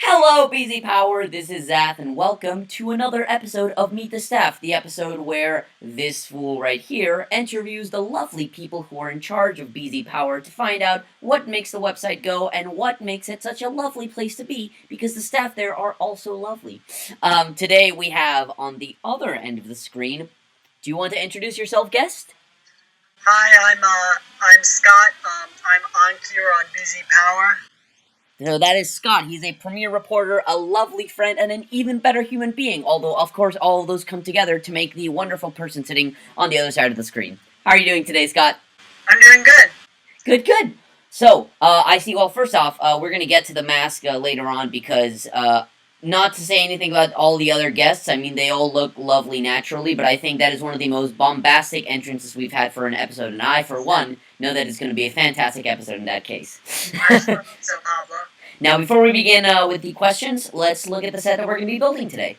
Hello, BZPower, this is Zatth, and welcome to another episode of Meet the Staff, the episode where this fool right here interviews the lovely people who are in charge of BZPower to find out what makes the website go and what makes it such a lovely place to be, because the staff there are also lovely. Today we have on the other end of the screen, do you want to introduce yourself, guest? Hi, I'm Scott. I'm Aanchir on BZPower. So that is Scott. He's a premier reporter, a lovely friend, and an even better human being. Although, of course, all of those come together to make the wonderful person sitting on the other side of the screen. How are you doing today, Scott? I'm doing good. Good, good. So, I see, well, first off, we're going to get to the mask later on because, not to say anything about all the other guests, I mean, they all look lovely naturally, but I think that is one of the most bombastic entrances we've had for an episode, and I, for one, know that it's going to be a fantastic episode in that case. So, Pablo. Now, before we begin with the questions, let's look at the set that we're going to be building today.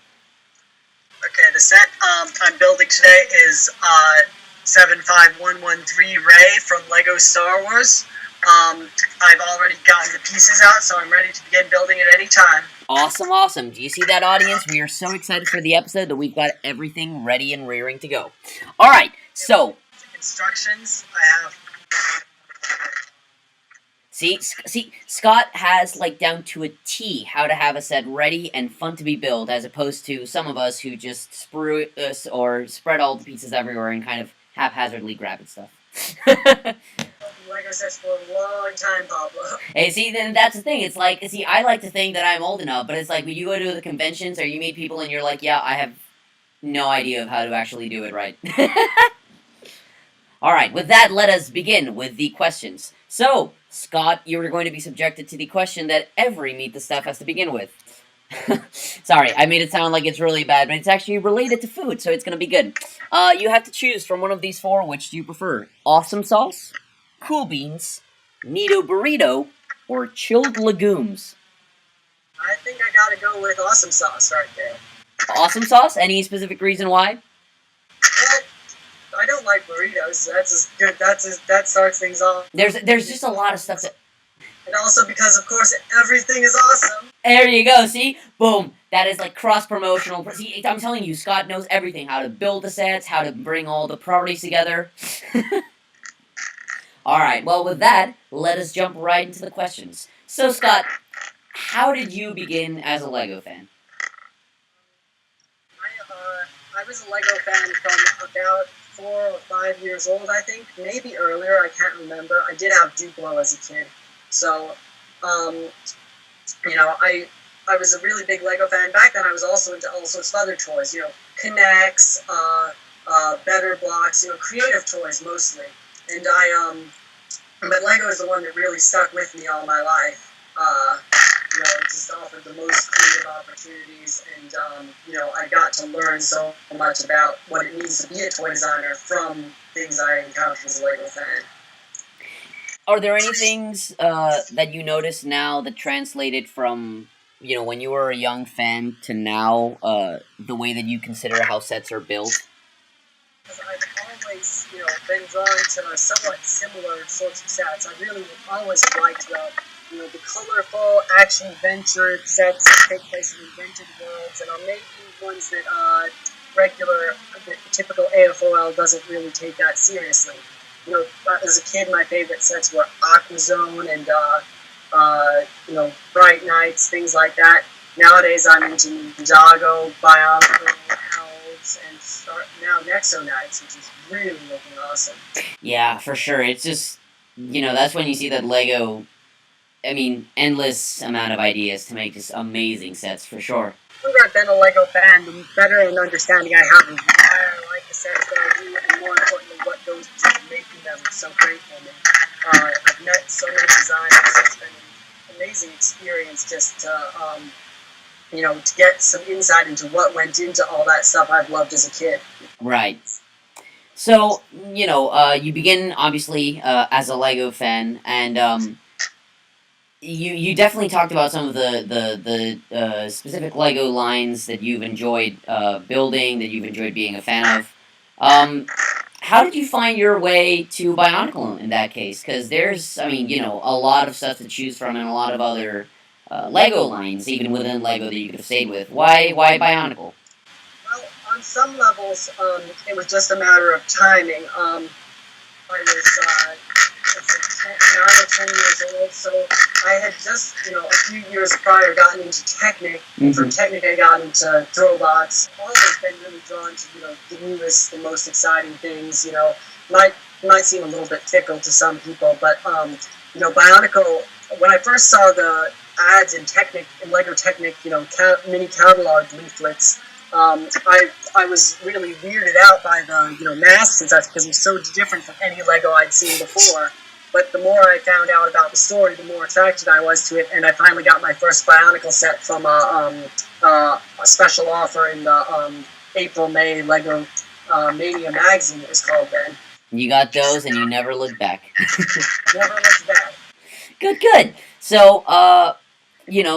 Okay, the set I'm building today is 75113 Ray from Lego Star Wars. I've already gotten the pieces out, so I'm ready to begin building at any time. Awesome, awesome. Do you see that, audience? We are so excited for the episode that we've got everything ready and rearing to go. All right, so... Instructions, I have... See, Scott has, like, down to a T how to have a set ready and fun to be built, as opposed to some of us who just sprue us or spread all the pieces everywhere and kind of haphazardly grab at stuff. Lego sets for a long time, Pablo. Hey, see, then that's the thing. It's like, see, I like to think that I'm old enough, but it's like when you go to the conventions or you meet people and you're like, yeah, I have no idea of how to actually do it right. Alright, with that, let us begin with the questions. So, Scott, you're going to be subjected to the question that every Meet the Staff has to begin with. Sorry, I made it sound like it's really bad, but it's actually related to food, so it's gonna be good. You have to choose from one of these four. Which do you prefer? Awesome sauce, cool beans, Nito burrito, or chilled legumes? I think I gotta go with awesome sauce right there. Awesome sauce? Any specific reason why? Well, I don't like burritos. That's as good. That starts things off. There's just a lot of stuff that... And also because, of course, everything is awesome. There you go, see? Boom. That is like cross-promotional. See, I'm telling you, Scott knows everything. How to build the sets, how to bring all the properties together. Alright, well with that, let us jump right into the questions. So Scott, how did you begin as a LEGO fan? I was a LEGO fan from about 4 or 5 years old, I think. Maybe earlier, I can't remember. I did have Duplo as a kid. So, I was a really big Lego fan. Back then, I was also into all sorts of other toys, Connects, Better Blocks, creative toys mostly. And but Lego is the one that really stuck with me all my life. It just offered the most creative opportunities, and, I got to learn so much about what it means to be a toy designer from things I encountered as a Lego fan. Are there any things that you notice now that translated from, when you were a young fan to now, the way that you consider how sets are built? Because I've always, been drawn to somewhat similar sorts of sets. I really always liked the colorful action-adventure sets that take place in invented worlds, and are maybe ones that the typical AFOL doesn't really take that seriously. As a kid, my favorite sets were Aquazone and, Bright Nights, things like that. Nowadays, I'm into Ninjago, BIONICLE, Elves, and now Nexo Knights, which is really looking awesome. Yeah, for sure. It's just, that's when you see that LEGO, endless amount of ideas to make just amazing sets, for sure. The longer I've been a LEGO fan, the better an understanding I have of why I like the sets that I do, and more importantly, what goes into making them so great for me. I've met so many designers. It's been an amazing experience just to get some insight into what went into all that stuff I've loved as a kid. Right. So, you begin, obviously, as a LEGO fan, and, You definitely talked about some of the specific LEGO lines that you've enjoyed building, that you've enjoyed being a fan of. How did you find your way to BIONICLE in that case? Because there's, a lot of stuff to choose from and a lot of other Lego lines, even within Lego, that you could have stayed with. Why Bionicle? Well, on some levels, it was just a matter of timing. I was let's say 9 or 10 years old, so I had just, a few years prior gotten into Technic, and from Technic I got into Throwbots. Always been really drawn to, the newest, the most exciting things. Might seem a little bit fickle to some people, but Bionicle. When I first saw the ads in Technic, in Lego Technic, mini catalog leaflets. I was really weirded out by the masks and stuff because it was so different from any Lego I'd seen before. But the more I found out about the story, the more attracted I was to it, and I finally got my first Bionicle set from a special offer in the April-May Lego Mania magazine, it was called then. You got those, and you never looked back. Never looked back. Good. So,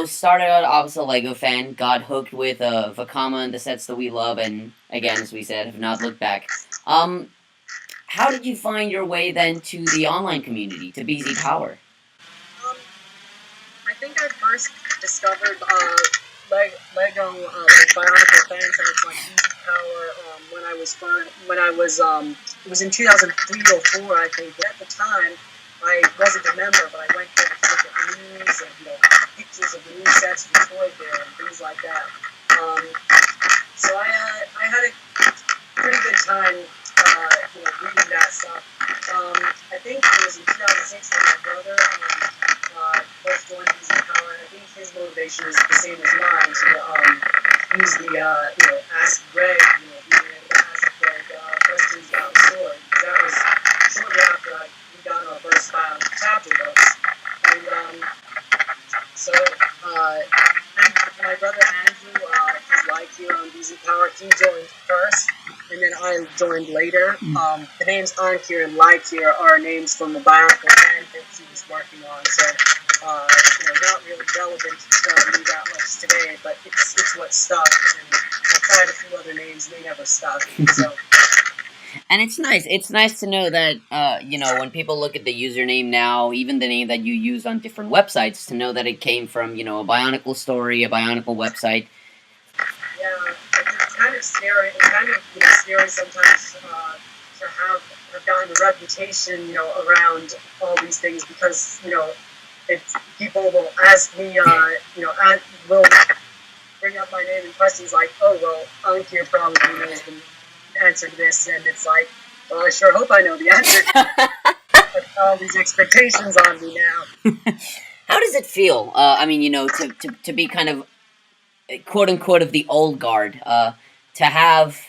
started out obviously a Lego fan, got hooked with Vekoma and the sets that we love, and again, as we said, have not looked back. How did you find your way then to the online community, to BZPower? I think I first discovered Lego Bionicle fan sites like BZPower when I was it was in 2003 or 4, I think. At the time, I wasn't a member, but I went there to look at news and pictures of the new sets from Toy Fair and things like that. So I had a pretty good time, reading that stuff. I think it was in 2006 when my brother first joined BZPower. I think his motivation is the same as mine to use the Ask Greg, being able to ask Greg questions about the story. That was shortly after we got our first chapter books, and so my brother Andrew, his like here on BZPower, he joined first, and then I joined later. The names Aanchir and Laikir are names from the Bionicle fanfic he was working on, so not really relevant to me that much today, but it's what stuck, and I tried a few other names, they never stuck, so. And it's nice. It's nice to know that, when people look at the username now, even the name that you use on different websites, to know that it came from, a Bionicle story, a Bionicle website. Yeah, it's kind of scary. It's kind of scary sometimes to have gotten a reputation, around all these things because, people will ask me, will bring up my name in questions like, oh, well, Aanchir probably knows the answer to this, and it's like, well, I sure hope I know the answer. But all these expectations on me now. How does it feel? To be kind of quote unquote of the old guard, to have,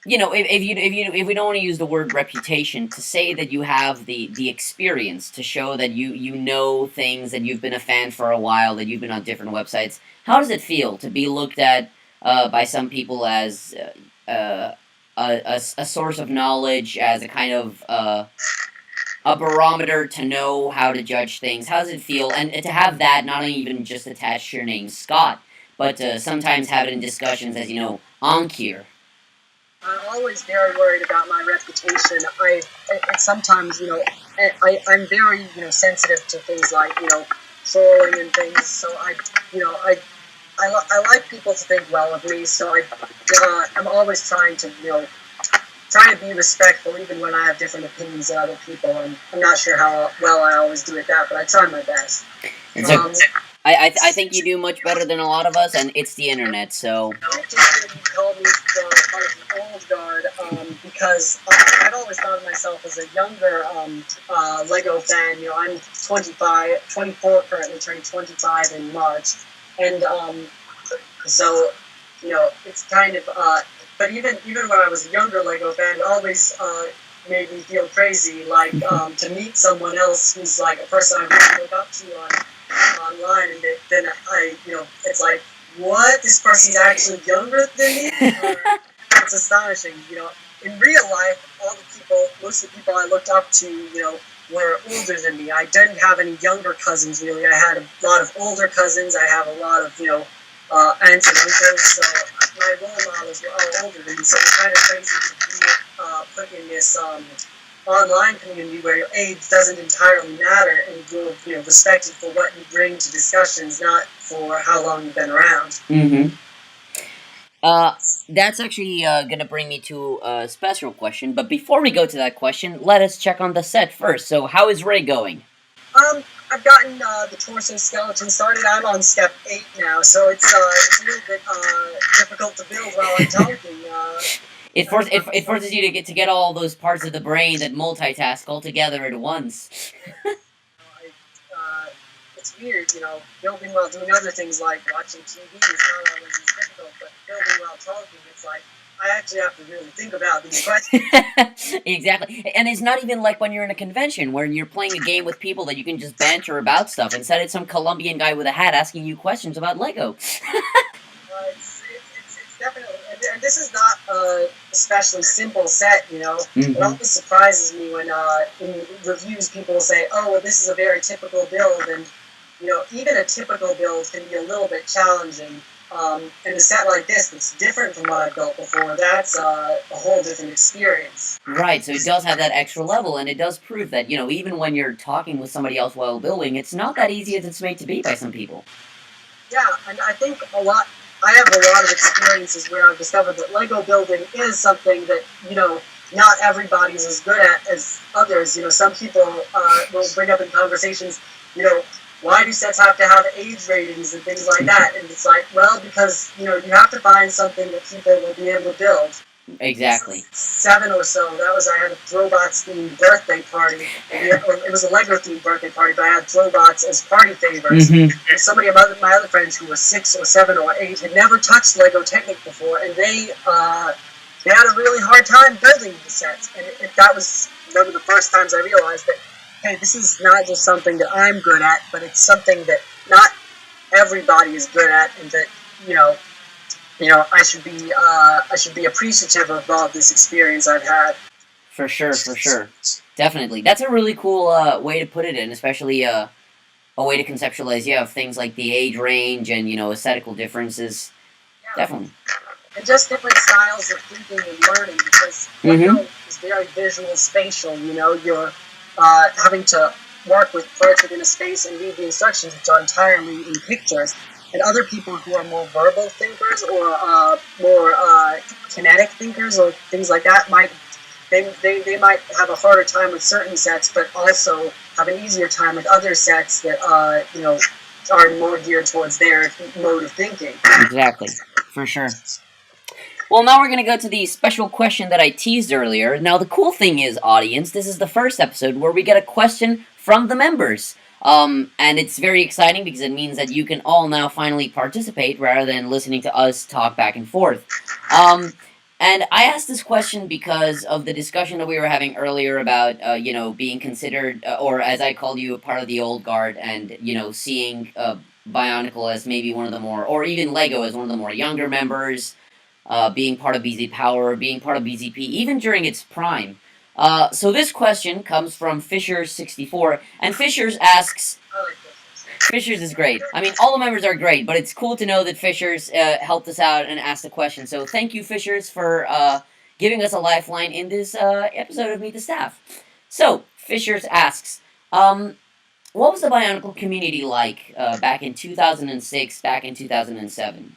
if we don't want to use the word reputation, to say that you have the experience, to show that you know things, that you've been a fan for a while, that you've been on different websites. How does it feel to be looked at by some people as a source of knowledge, as a kind of a barometer to know how to judge things? How does it feel? And to have that not even just attached to your name, Scott, but to sometimes have it in discussions as, Aanchir. I'm always very worried about my reputation. I sometimes, I'm very, sensitive to things like, trolling and things. So I like people to think well of me. So I'm always trying to, trying to be respectful, even when I have different opinions than other people. And I'm not sure how well I always do at that, but I try my best. I think you do much better than a lot of us, and it's the internet, so. I just really called me part of the old guard because I've always thought of myself as a younger Lego fan. I'm 24 currently, turning 25 in March, and so it's kind of. But even when I was a younger Lego fan, it always made me feel crazy, like to meet someone else who's like a person I really look up to online, and then it's like, what? This person's actually younger than me? It's astonishing. In real life, most of the people I looked up to, were older than me. I didn't have any younger cousins, really. I had a lot of older cousins. I have a lot of, aunts and uncles, so my role models were all older than me, so it's kind of crazy to be put in this online community where your age doesn't entirely matter, and you're respected for what you bring to discussions, not for how long you've been around. Mm-hmm. That's actually gonna bring me to a special question, but before we go to that question, let us check on the set first. So, how is Ray going? I've gotten the torso skeleton started. I'm on step 8 now, so it's a little bit difficult to build while I'm talking. It forces you to get all those parts of the brain that multitask all together at once. I, it's weird, building while doing other things like watching TV is not always as difficult, but building while talking, it's like I actually have to really think about these questions. Exactly, and it's not even like when you're in a convention where you're playing a game with people that you can just banter about stuff. Instead, it's some Colombian guy with a hat asking you questions about Lego. It's definitely, and this is not a especially simple set, Mm-hmm. It always surprises me when in reviews people say, oh, well, this is a very typical build, and, even a typical build can be a little bit challenging. And a set like this that's different from what I've built before, that's a whole different experience. Right, so it does have that extra level, and it does prove that, even when you're talking with somebody else while building, it's not that easy as it's made to be by some people. Yeah, and I think I have a lot of experiences where I've discovered that Lego building is something that, not everybody's as good at as others. Some people will bring up in conversations, why do sets have to have age ratings and things like that? And it's like, well, because, you have to find something that people will be able to build. Exactly. 7 or so. I had a Throwbots themed birthday party. It was a Lego themed birthday party, but I had Throwbots as party favorites. Mm-hmm. And so many of my other friends who were 6 or 7 or 8 had never touched Lego Technic before, and they had a really hard time building the sets. And that was one of the first times I realized that, hey, this is not just something that I'm good at, but it's something that not everybody is good at, and that I should be appreciative of all this experience I've had. For sure, definitely. That's a really cool way to put it in, especially a way to conceptualize, of things like the age range and aesthetical differences. Yeah. Definitely. And just different styles of thinking and learning, because Lego is very visual, spatial. You're having to work with parts within a space and read the instructions, which are entirely in pictures. And other people who are more verbal thinkers or more kinetic thinkers or things like that might have a harder time with certain sets, but also have an easier time with other sets that are more geared towards their mode of thinking. Exactly, for sure. Well, now we're going to go to the special question that I teased earlier. Now, the cool thing is, audience, this is the first episode where we get a question from the members. And it's very exciting because it means that you can all now finally participate rather than listening to us talk back and forth. And I asked this question because of the discussion that we were having earlier about, being considered, or as I called you, a part of the old guard, and, seeing BIONICLE as maybe one of the more, or even LEGO as one of the more younger members, being part of BZPower, being part of BZP, even during its prime. So this question comes from Fishers64, and Fishers asks... Fishers is great. I mean, all the members are great, but it's cool to know that Fishers helped us out and asked a question. So thank you, Fishers, for giving us a lifeline in this episode of Meet the Staff. So, Fishers asks, what was the BIONICLE community like back in 2006, back in 2007?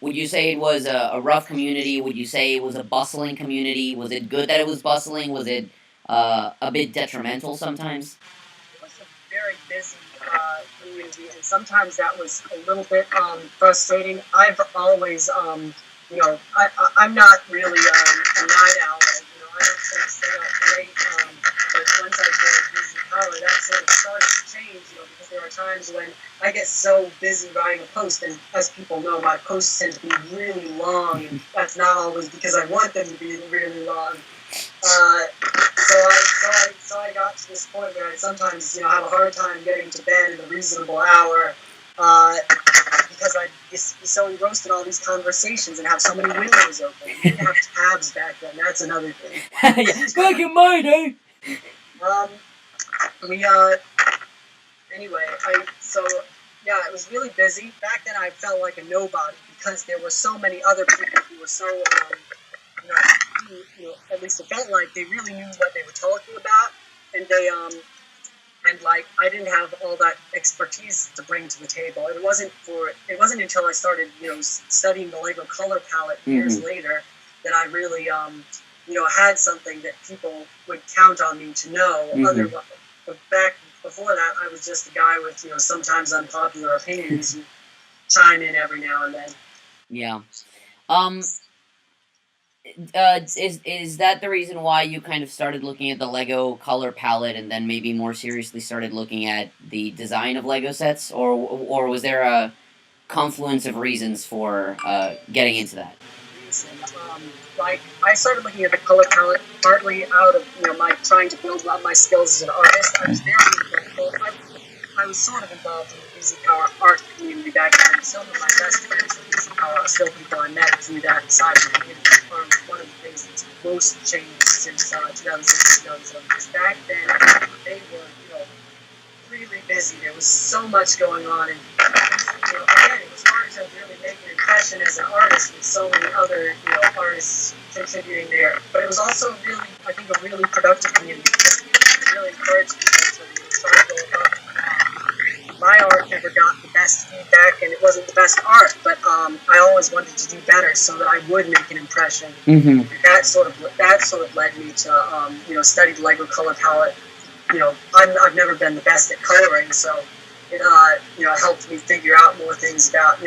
Would you say it was a rough community? Would you say it was a bustling community? Was it good that it was bustling? Was it a bit detrimental sometimes? It was a very busy community, and sometimes that was a little bit frustrating. I've always, I'm not really a night owl. I don't tend to stay up late, but once I joined BZPower, that sort of started to change, because there are times when I get so busy writing a post, and as people know, my posts tend to be really long, and that's not always because I want them to be really long. So I got to this point where I sometimes, have a hard time getting to bed at a reasonable hour, because I'd be so engrossed in all these conversations and have so many windows open. We didn't have tabs back then. That's another thing. Back in my day. Anyway, it was really busy. Back then I felt like a nobody because there were so many other people who were so, at least it felt like they really knew what they were talking about, and they and like I didn't have all that expertise to bring to the table. It wasn't until I started studying the Lego color palette years later that I really had something that people would count on me to know. Otherwise, but back before that, I was just a guy with sometimes unpopular opinions who chime in every now and then. Yeah. Is that the reason why you kind of started looking at the Lego color palette and then maybe more seriously started looking at the design of Lego sets, or was there a confluence of reasons for getting into that? Like I started looking at the color palette partly out of my trying to build up my skills as an artist. I was very involved. I was sort of involved in the BZPower art community back then. Some of my best friends from BZPower are still people I met through that side of the community. One of the things that's most changed since 2006, 2007. Because back then they were really busy. There was so much going on, and again, it was hard to really make an impression as an artist with so many other artists contributing there. But it was also really, I think, a really productive community. It really encouraged people to try to go up. My art never got the best feedback, and it wasn't the best art, but I always wanted to do better so that I would make an impression. That sort of led me to study the Lego color palette. I've never been the best at coloring, so it helped me figure out more things about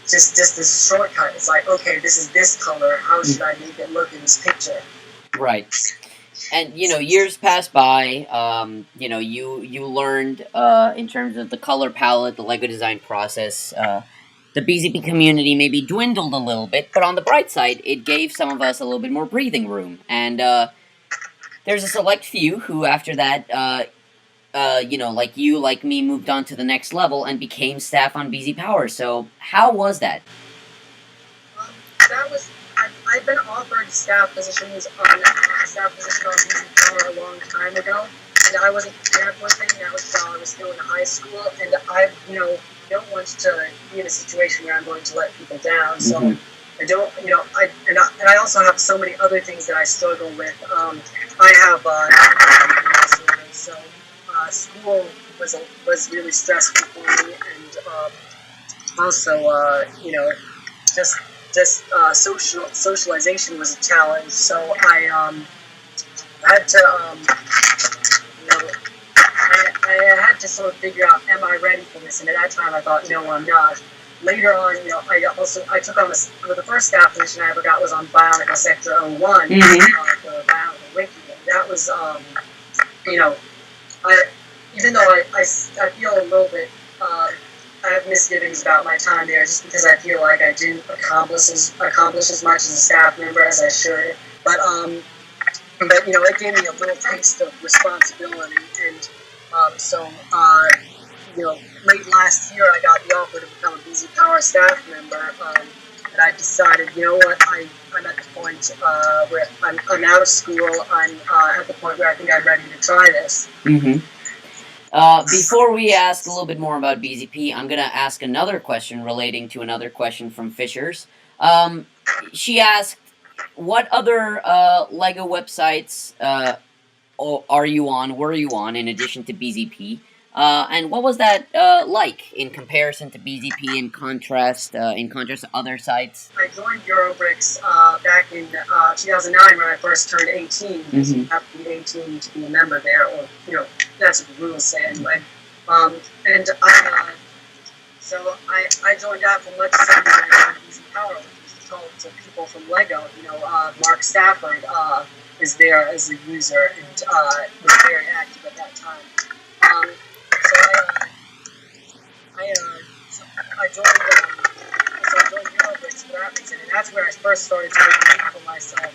just this shortcut. It's like, okay, this is this color. How should I make it look in this picture? Right. And years passed by. You learned in terms of the color palette, the Lego design process. The BZP community maybe dwindled a little bit, but on the bright side, it gave some of us a little bit more breathing room. And there's a select few who, after that, like you, like me, moved on to the next level and became staff on BZPower. So how was that? That was. I've been offered staff positions on BZPower a long time ago, and I wasn't prepared for it. That was while I was still in high school, and I don't want to be in a situation where I'm going to let people down. So I don't, I also have so many other things that I struggle with. I have so school was really stressful for me, and also just socialization was a challenge. So I had to I had to sort of figure out, am I ready for this? And at that time I thought, no, I'm not. Later on, I took on the first staff position I ever got was on BIONICLE Sector 01, the BIONICLE Wiki. And that was even though I feel a little bit I have misgivings about my time there, just because I feel like I didn't accomplish as much as a staff member as I should. But it gave me a little taste of responsibility, and late last year I got the offer to become a BZPower staff member, and I decided, what, I'm at the point where I'm out of school. I'm at the point where I think I'm ready to try this. Before we ask a little bit more about BZP, I'm going to ask another question relating to another question from Fishers. She asked, what other LEGO websites were you on, in addition to BZP? And what was that like in comparison to BZP, in contrast to other sites? I joined Eurobricks back in 2009 when I first turned 18. Because you have to be 18 to be a member there, or that's what the rules say anyway. And I joined that for much the same reason I joined BZPower, which is told to people from LEGO. Mark Stafford is there as a user and was very active at that time. I joined Eurobricks for that reason, and that's where I first started to make a name for myself,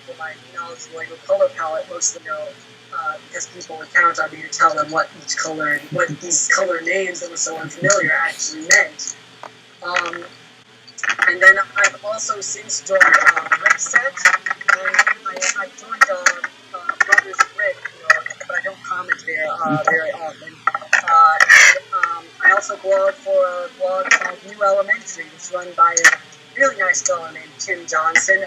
for my knowledge of the Lego color palette, mostly because people would count on me to tell them what each color and what these color names that were so unfamiliar actually meant. And then I've also since joined Rickset, and I joined Brothers of Rick, but I don't comment there very often. I also blog for a blog called New Elementary, which is run by a really nice fellow named Tim Johnson.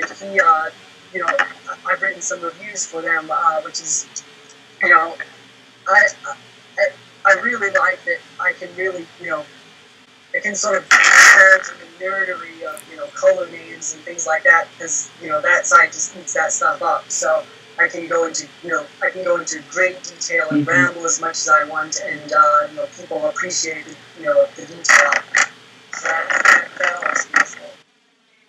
and he, I've written some reviews for them, which is, I, I, I really like that I can really, it can sort of add to the nerdery of, color names and things like that, because, that side just eats that stuff up. So I can go into, great detail and ramble as much as I want, and, people appreciate, the detail. So that always feels good.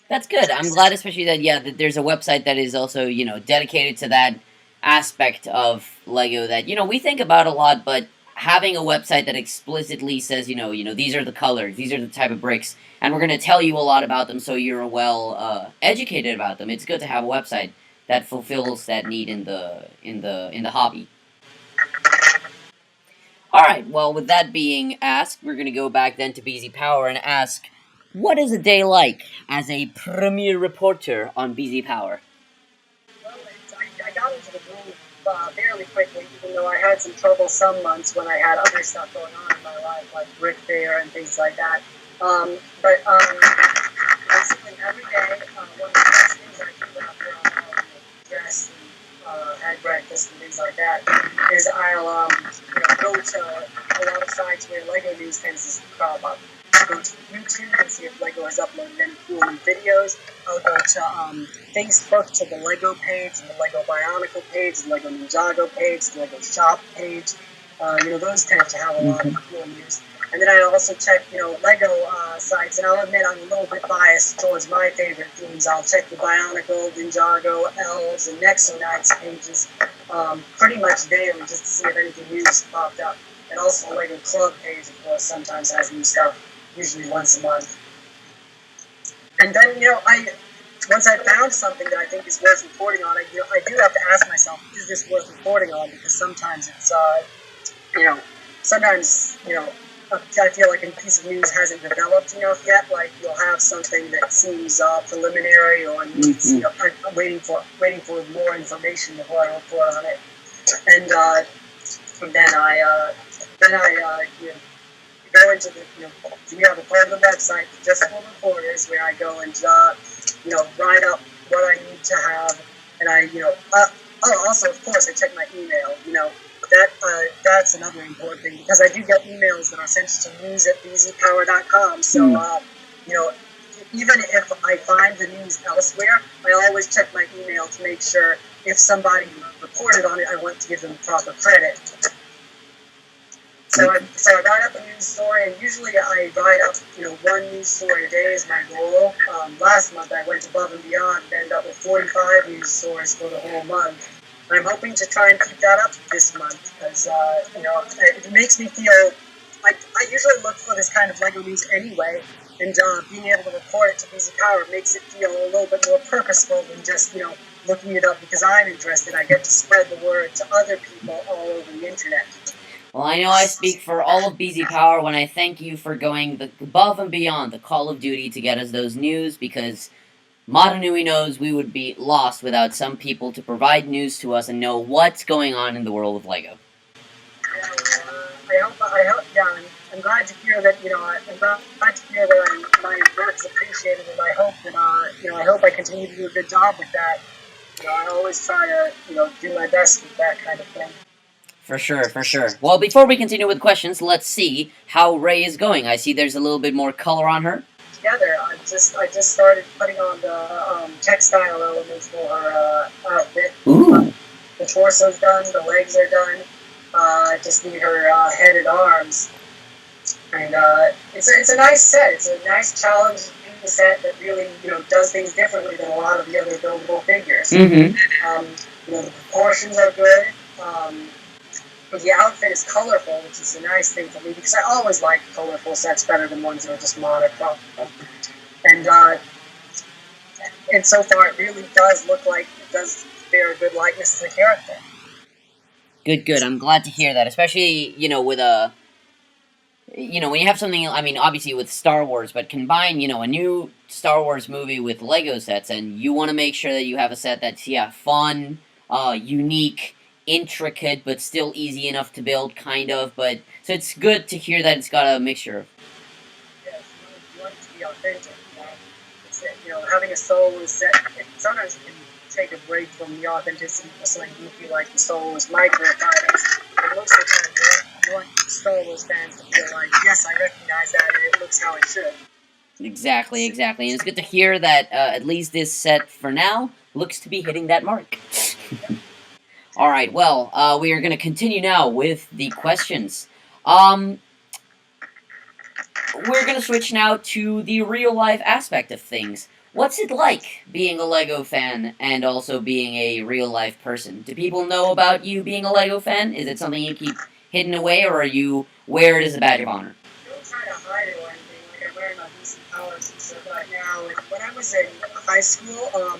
That's good. I'm glad, especially that there's a website that is also dedicated to that aspect of Lego that we think about a lot, but having a website that explicitly says these are the colors, these are the type of bricks, and we're going to tell you a lot about them, so you're well educated about them. It's good to have a website that fulfills that need in the hobby. All right. Well, with that being asked, we're going to go back then to BZPower and ask, what is a day like as a premier reporter on BZPower? Well, I got into the groove fairly quickly, even though I had some trouble some months when I had other stuff going on in my life, like Brick Fair and things like that. But basically every day, one of the first things I do after I'm dressed and had breakfast and things like that is I'll go to a lot of sites where Lego news tends to crop up. I'll go to YouTube and see if Lego has uploaded any cool new videos. I'll go to Facebook to the Lego page, and the Lego BIONICLE page, the Lego Ninjago page, the Lego Shop page. Those tend to have a lot of cool news. And then I also check, Lego sites, and I'll admit I'm a little bit biased towards my favorite themes. I'll check the BIONICLE, Ninjago, Elves, and Nexo Knights pages pretty much daily just to see if anything new has popped up. And also the Lego Club page, of course, sometimes has new stuff, usually once a month. And then, once I found something that I think is worth reporting on, I do have to ask myself, is this worth reporting on? Because sometimes it's, I feel like a piece of news hasn't developed enough yet. Like you'll have something that seems preliminary, or needs, I'm waiting for more information before I report on it. And then I go into the, we have a part of the website just for reporters where I go and, write up what I need to have. And also, of course, I check my email, that's another important thing, because I do get emails that are sent to news@bzpower.com. So, even if I find the news elsewhere, I always check my email to make sure if somebody reported on it, I want to give them proper credit. So I write up a news story, and usually I write up, one news story a day is my goal. Last month I went above and beyond and ended up with 45 news stories for the whole month. I'm hoping to try and keep that up this month, because, it makes me feel like I usually look for this kind of Lego news anyway, and being able to report it to BZPower makes it feel a little bit more purposeful than just, looking it up because I'm interested. I get to spread the word to other people all over the internet. Well, I know I speak for all of BZPower when I thank you for going above and beyond the call of duty to get us those news, because Madanui knows we would be lost without some people to provide news to us and know what's going on in the world of Lego. I'm glad to hear that, I'm glad to hear that my work is appreciated, and I hope that, I hope I continue to do a good job with that. I always try to, do my best with that kind of thing. For sure, for sure. Well, before we continue with questions, let's see how Ray is going. I see there's a little bit more color on her. Together, I just started putting on the textile elements for her outfit. Ooh. The torso's done, the legs are done. I just need her head and arms. And it's a nice set. It's a nice challenging set that really, does things differently than a lot of the other buildable figures. The proportions are good. But the outfit is colorful, which is a nice thing for me, because I always like colorful sets better than ones that are just monochrome. And so far, it really does look like it does bear a good likeness to the character. Good. I'm glad to hear that, especially, with a... when you have something, I mean, obviously with Star Wars, but combine, a new Star Wars movie with Lego sets, and you want to make sure that you have a set that's, fun, unique, intricate, but still easy enough to build, kind of, but, so it's good to hear that it's got a mixture. Yes, you want it to be authentic, having a solo set, sometimes it can take a break from the authenticity of something goofy like the soloist micro-titles. But most of the time, you want soloist fans to feel like, yes, I recognize that, and it looks how it should. Exactly. And it's good to hear that at least this set, for now, looks to be hitting that mark. Alright, well, we are going to continue now with the questions. We're going to switch now to the real-life aspect of things. What's it like being a LEGO fan and also being a real-life person? Do people know about you being a LEGO fan? Is it something you keep hidden away, or are you wear it as a badge of honor? I don't try to hide it or anything. Like I wear my BZPower t-shirt right now. And when I was in high school, I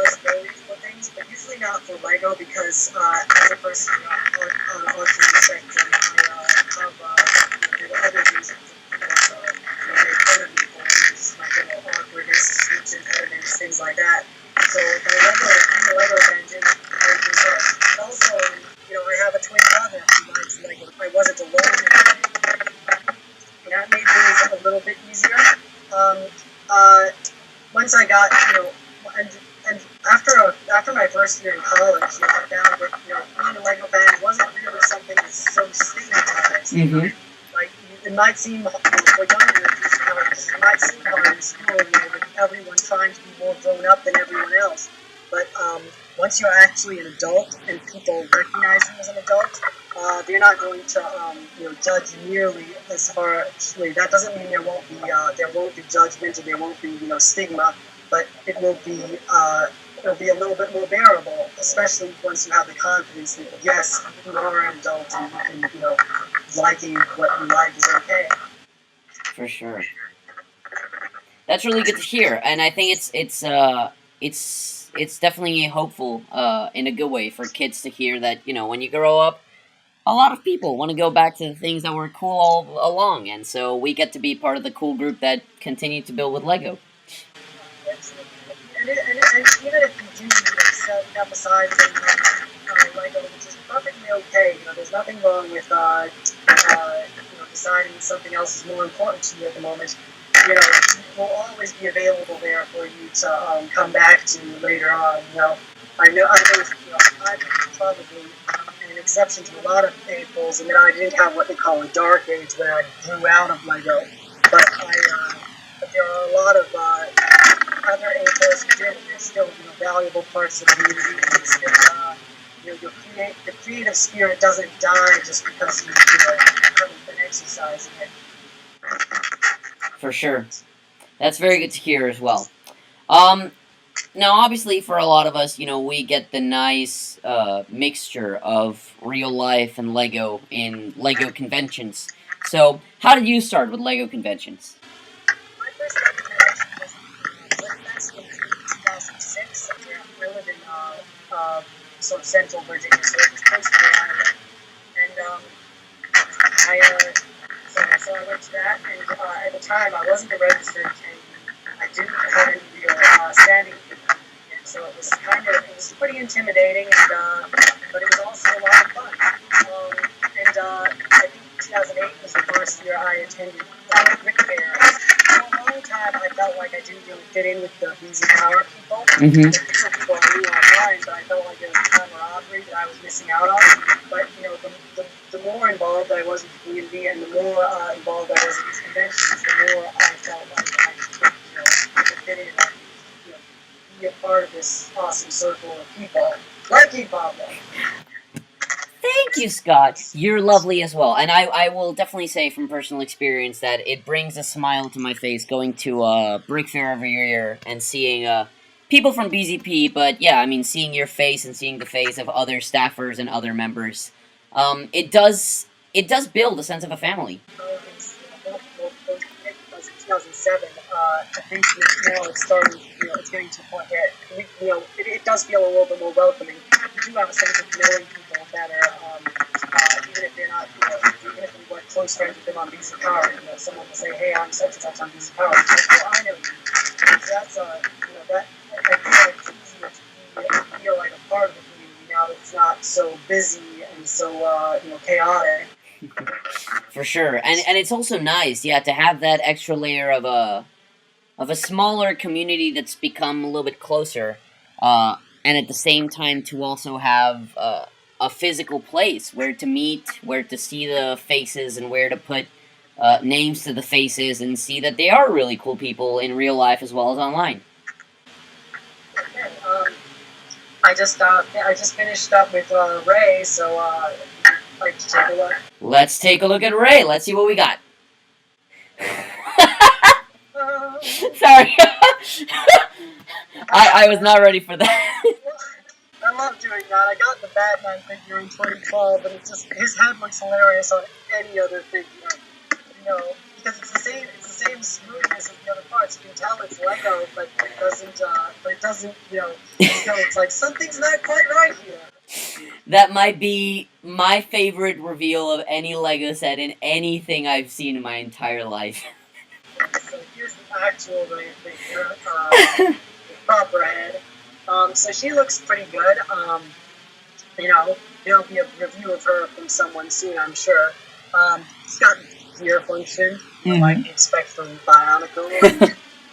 was voting for things, but usually not for Lego because as a person on the autism spectrum, there were other reasons that made fun of me for things, like awkwardness, speech impediments, things like that. So the Lego fan didn't make me much. Also, I have a twin brother who likes Lego. I wasn't alone in it. And that made things a little bit easier. Once I got, and after my first year in college, I found that being a Lego fan wasn't really something that's so stigmatized. Mm-hmm. Like it might seem for younger kids, it might seem hard in school, with everyone trying to be more grown up than everyone else. But once you're actually an adult and people recognize you as an adult, they're not going to judge you nearly as harshly. That doesn't mean there won't be judgment or there won't be stigma, but it will be it'll be a little bit more bearable, especially once you have the confidence that yes, you are an adult and you can liking what you like is okay. For sure. That's really good to hear, and I think it's definitely hopeful in a good way for kids to hear that when you grow up, a lot of people want to go back to the things that were cool all along, and so we get to be part of the cool group that continue to build with Lego. And even if you do step aside from Lego, which is perfectly okay, there's nothing wrong with deciding something else is more important to you at the moment. It will always be available there for you to come back to later on. I'm probably an exception to a lot of people's, and then I didn't have what they call a dark age where I grew out of Lego, but there are a lot of other angles who did. There's still valuable parts of the community. And still, the creative spirit doesn't die just because you haven't been exercising it. For sure. That's very good to hear as well. Now, obviously, for a lot of us, we get the nice mixture of real life and Lego in Lego conventions. So, how did you start with Lego conventions? My first Lego convention was in 2006. I live in sort of central Virginia, so it was close to the island. And so I went to that, and at the time I wasn't a registered attendee. I didn't have any real standing, so it was pretty intimidating, and but it was also a lot of fun. I think 2008 was the first year I attended Rick Fairs. For a long time, I felt like I didn't really fit in with the BZPower people. Mm-hmm. The people I knew online, but I felt like there was a camaraderie that I was missing out on. But the more involved I was in the community, and the more involved I was in these conventions, the more I felt like I could fit in, be a part of this awesome circle of people. Lucky Pablo. Thank you, Scott. You're lovely as well. And I will definitely say from personal experience that it brings a smile to my face going to a Brick Fair every year and seeing people from BZP, but yeah, I mean, seeing your face and seeing the face of other staffers and other members. It does build a sense of a family. Was 2007. I think now it's starting. It's getting to a point where it does feel a little bit more welcoming. You do have a sense of knowing people better, even if they're not. Even if we weren't close friends with them on BZPower, someone will say, "Hey, I'm such and such on BZPower." Well, I know you. So that's that. I feel like it's easier to feel like a part of the community now that it's not so busy and so chaotic. For sure, and it's also nice, yeah, to have that extra layer of of a smaller community that's become a little bit closer, and at the same time to also have a physical place where to meet, where to see the faces, and where to put names to the faces, and see that they are really cool people in real life as well as online. Okay, I just finished up with Ray, so I'd like to take a look. Let's take a look at Ray. Let's see what we got. Sorry. I was not ready for that. I love doing that. I got the Batman figure in 2012, and it's just his head looks hilarious on any other figure. You know, because it's the same smoothness as the other parts. You can tell it's Lego, but it doesn't, it's like something's not quite right here. That might be my favorite reveal of any Lego set in anything I've seen in my entire life. So here's the actual Ray figure, proper head. So she looks pretty good. There'll be a review of her from someone soon, I'm sure. It's got gear function, like you expect from BIONICLE.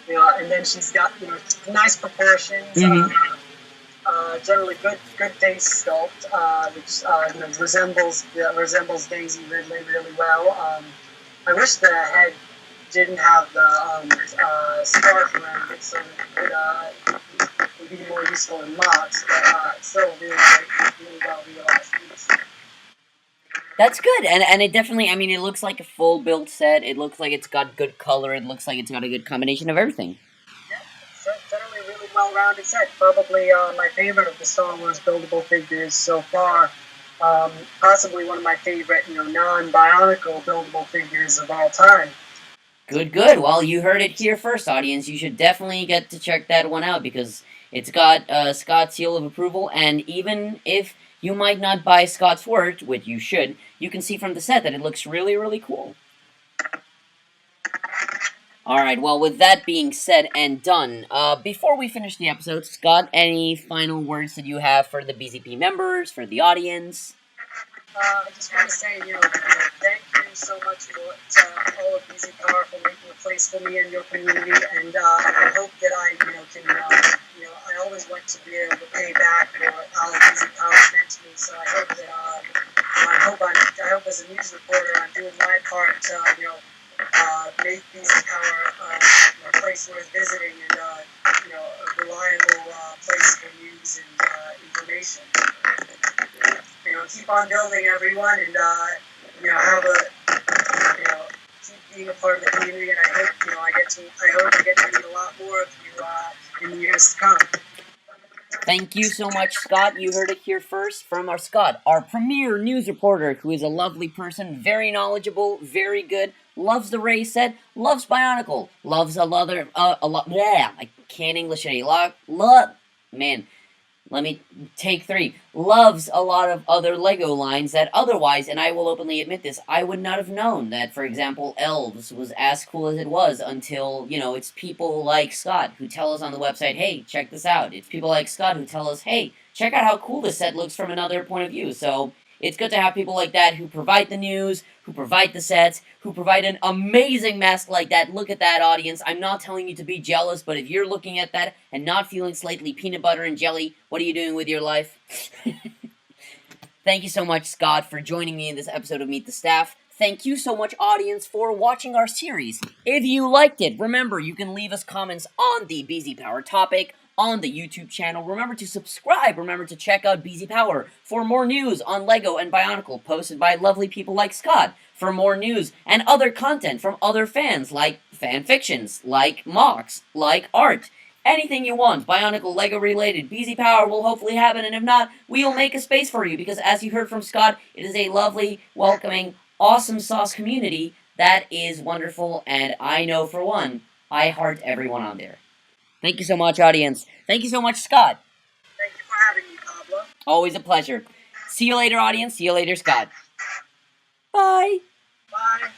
And then she's got nice proportions. Generally good face sculpt, which resembles Daisy Ridley really well. I wish the head didn't have the scarf around it, so it would be more useful in mocks, but still really well realized piece. That's good, and it definitely, it looks like a full build set. It looks like it's got good color. It looks like it's got a good combination of everything. Yeah, it's generally a really well-rounded set. Probably my favorite of the Star Wars buildable figures so far. Possibly one of my favorite, non-Bionicle buildable figures of all time. Good. Well, you heard it here first, audience. You should definitely get to check that one out because it's got Scott's seal of approval, and even if you might not buy Scott's work, which you should, you can see from the set that it looks really, really cool. Alright, well, with that being said and done, before we finish the episode, Scott, any final words that you have for the BZP members, for the audience? I just want to say, thank you so much to all of BZPower for making a place for me in your community, and I hope that I, can, I always want to be able to pay back for all BZPower meant to me. So I hope that, I hope as a news reporter, I'm doing my part to, make BZPower a place worth visiting and, a reliable place for news and information. Keep on building, everyone, and have keep being a part of the community. And I hope I get to meet a lot more of you in the years to come. Thank you so much, Scott. You heard it here first from our Scott, our premier news reporter, who is a lovely person, very knowledgeable, very good, loves the Ray set, loves Bionicle, loves a lot. Yeah, I can't English any. Man. Let me take 3. Loves a lot of other Lego lines that otherwise, and I will openly admit this, I would not have known that, for example, Elves was as cool as it was until, it's people like Scott who tell us on the website, hey, check this out. It's people like Scott who tell us, hey, check out how cool this set looks from another point of view. So it's good to have people like that who provide the news, who provide the sets, who provide an amazing mask like that. Look at that, audience. I'm not telling you to be jealous, but if you're looking at that and not feeling slightly peanut butter and jelly, what are you doing with your life? Thank you so much, Scott, for joining me in this episode of Meet the Staff. Thank you so much, audience, for watching our series. If you liked it, remember, you can leave us comments on the BZPower topic on the YouTube channel. Remember to subscribe. Remember to check out BZPower for more news on Lego and Bionicle posted by lovely people like Scott. For more news and other content from other fans, like fan fictions, like mocks, like art. Anything you want, Bionicle, Lego related, BZPower will hopefully happen, and if not, we'll make a space for you, because as you heard from Scott, it is a lovely, welcoming, awesome sauce community that is wonderful, and I know for one, I heart everyone on there. Thank you so much, audience. Thank you so much, Scott. Thank you for having me, Pablo. Always a pleasure. See you later, audience. See you later, Scott. Bye. Bye.